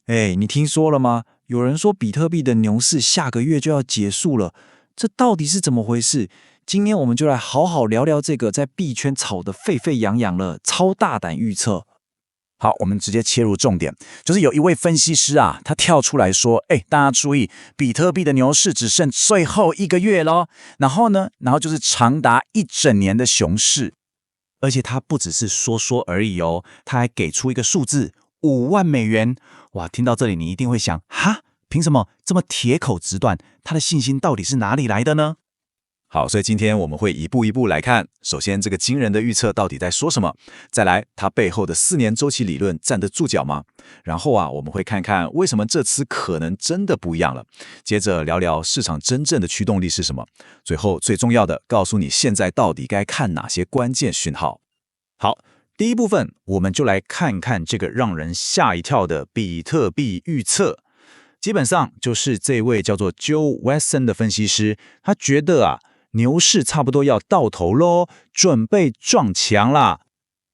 哎，你听说了吗？有人说比特币的牛市下个月就要结束了，这到底是怎么回事？今天我们就来好好聊聊这个在币圈炒得沸沸扬扬了超大胆预测。好，我们直接切入重点，就是有一位分析师啊，他跳出来说：“哎，大家注意，比特币的牛市只剩最后1个月咯。然后呢，就是长达1整年的熊市，而且他不只是说说而已哦，他还给出一个数字，$50,000。哇，听到这里你一定会想，哈，凭什么这么铁口直断？他的信心到底是哪里来的呢？”好，所以今天我们会一步一步来看。首先，这个惊人的预测到底在说什么？再来，它背后的4年周期理论站得住脚吗？然后我们会看看为什么这次可能真的不一样了。接着聊聊市场真正的驱动力是什么？最后，最重要的，告诉你现在到底该看哪些关键讯号。好，第一部分我们就来看看这个让人吓一跳的比特币预测。基本上就是这位叫做 Joe Watson 的分析师，他觉得牛市差不多要到头咯，准备撞墙啦。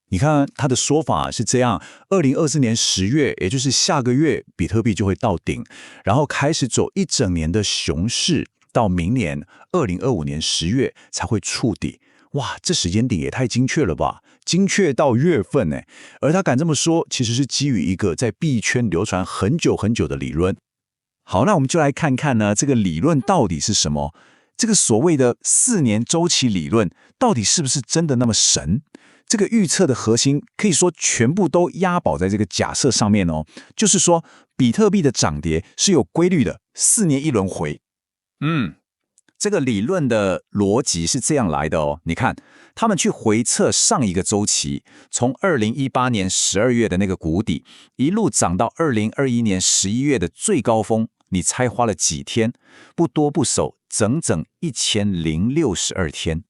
你看他的说法是这样：2024年10月，也就是下个月，比特币就会到顶，然后开始走1整年的熊市，到明年2025年10月才会触底。哇，这时间点也太精确了吧！精确到月份呢。而他敢这么说，其实是基于一个在币圈流传很久很久的理论。好，那我们就来看看呢，这个理论到底是什么？这个所谓的4年周期理论到底是不是真的那么神？这个预测的核心可以说全部都押宝在这个假设上面哦，就是说比特币的涨跌是有规律的，4年一轮回。这个理论的逻辑是这样来的哦，你看，他们去回测上一个周期，从2018年12月的那个谷底，一路涨到2021年11月的最高峰，你猜花了几天？不多不少，整整1062天。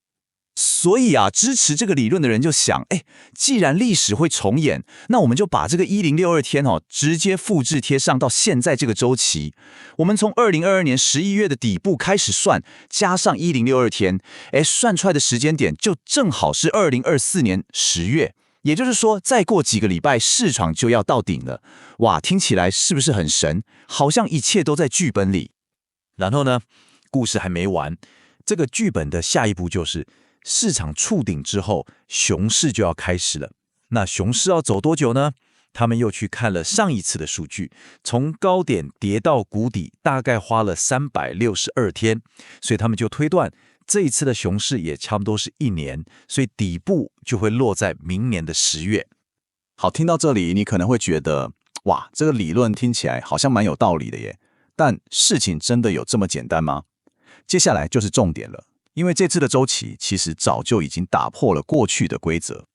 所以支持这个理论的人就想，既然历史会重演，那我们就把这个1062天直接复制贴上到现在这个周期。我们从2022年11月的底部开始算，加上1062天，算出来的时间点就正好是2024年10月。也就是说，再过几个礼拜，市场就要到顶了。哇，听起来是不是很神？好像一切都在剧本里。然后呢，故事还没完，这个剧本的下一步就是市场触顶之后，熊市就要开始了。那熊市要走多久呢？他们又去看了上一次的数据，从高点跌到谷底，大概花了362天，所以他们就推断这一次的熊市也差不多是1年，所以底部就会落在明年的10月。好，听到这里，你可能会觉得，哇，这个理论听起来好像蛮有道理的耶。但事情真的有这么简单吗？接下来就是重点了，因为这次的周期其实早就已经打破了过去的规则。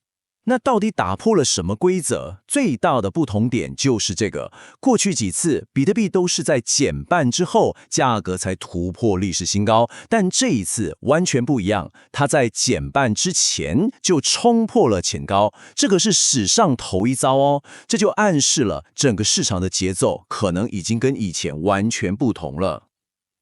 那到底打破了什么规则？最大的不同点就是这个，过去几次比特币都是在减半之后，价格才突破历史新高，但这一次完全不一样，它在减半之前就冲破了前高，这个是史上头一遭哦，这就暗示了整个市场的节奏可能已经跟以前完全不同了。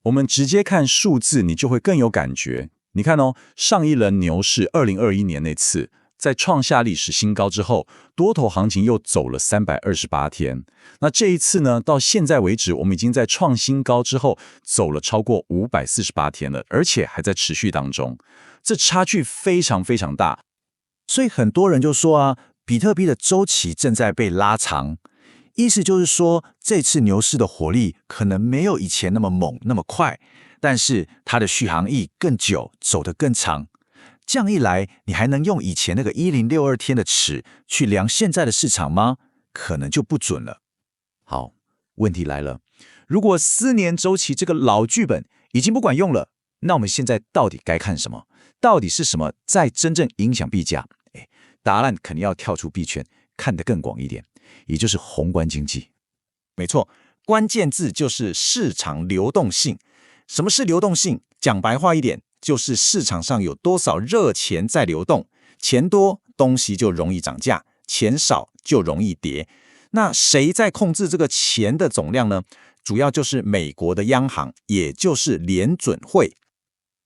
我们直接看数字，你就会更有感觉。你看哦，上一轮牛市2021年那次，在创下历史新高之后，多头行情又走了328天。那这一次呢，到现在为止，我们已经在创新高之后走了超过548天了，而且还在持续当中。这差距非常非常大，所以很多人就说比特币的周期正在被拉长。意思就是说，这次牛市的火力可能没有以前那么猛、那么快，但是它的续航力更久，走得更长。这样一来，你还能用以前那个1062天的尺去量现在的市场吗？可能就不准了。好，问题来了，如果4年周期这个老剧本已经不管用了，那我们现在到底该看什么？到底是什么在真正影响币价？答案肯定要跳出币圈，看得更广一点，也就是宏观经济。没错，关键字就是市场流动性。什么是流动性？讲白话一点，就是市场上有多少热钱在流动，钱多，东西就容易涨价，钱少就容易跌。那谁在控制这个钱的总量呢？主要就是美国的央行，也就是联准会。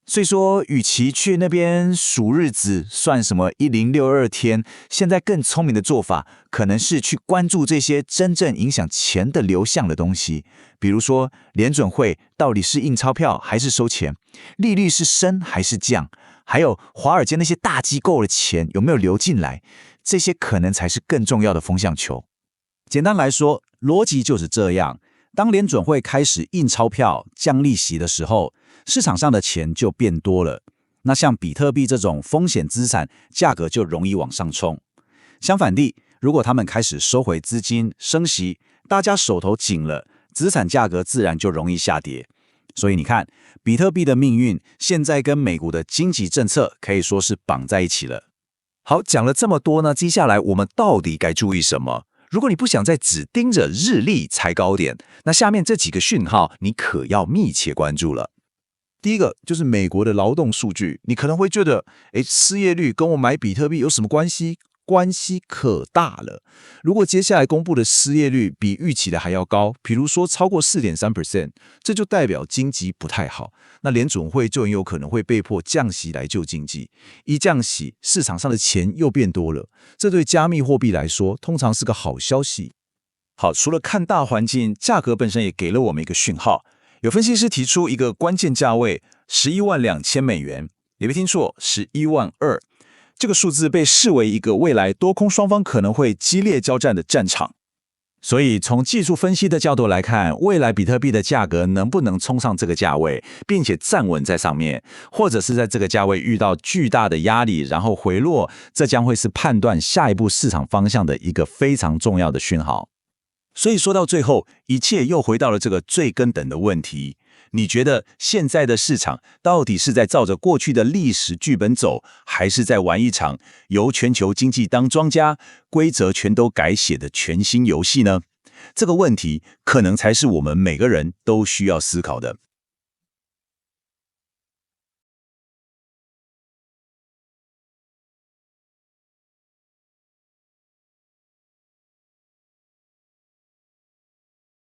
所以说，与其去那边数日子，算什么1062天，现在更聪明的做法，可能是去关注这些真正影响钱的流向的东西。比如说，联准会到底是印钞票还是收钱？利率是升还是降？还有华尔街那些大机构的钱有没有流进来？这些可能才是更重要的风向球。简单来说，逻辑就是这样。当联准会开始印钞票、降利息的时候，市场上的钱就变多了。那像比特币这种风险资产，价格就容易往上冲。相反地，如果他们开始收回资金、升息，大家手头紧了，资产价格自然就容易下跌。所以你看，比特币的命运现在跟美国的经济政策可以说是绑在一起了。好，讲了这么多呢，接下来我们到底该注意什么？如果你不想再只盯着日历猜高点，那下面这几个讯号你可要密切关注了。第一个就是美国的劳动数据，你可能会觉得，失业率跟我买比特币有什么关系？关系可大了。如果接下来公布的失业率比预期的还要高，比如说超过 4.3%， 这就代表经济不太好。那联准会就很有可能会被迫降息来救经济。一降息，市场上的钱又变多了，这对加密货币来说通常是个好消息。好，除了看大环境，价格本身也给了我们一个讯号。有分析师提出一个关键价位，$112,000，你没听错，$112,000。这个数字被视为一个未来多空双方可能会激烈交战的战场。所以从技术分析的角度来看，未来比特币的价格能不能冲上这个价位，并且站稳在上面，或者是在这个价位遇到巨大的压力然后回落，这将会是判断下一步市场方向的一个非常重要的讯号。所以说到最后，一切又回到了这个最根本的问题。你觉得现在的市场到底是在照着过去的历史剧本走，还是在玩一场由全球经济当庄家、规则全都改写的全新游戏呢？这个问题可能才是我们每个人都需要思考的。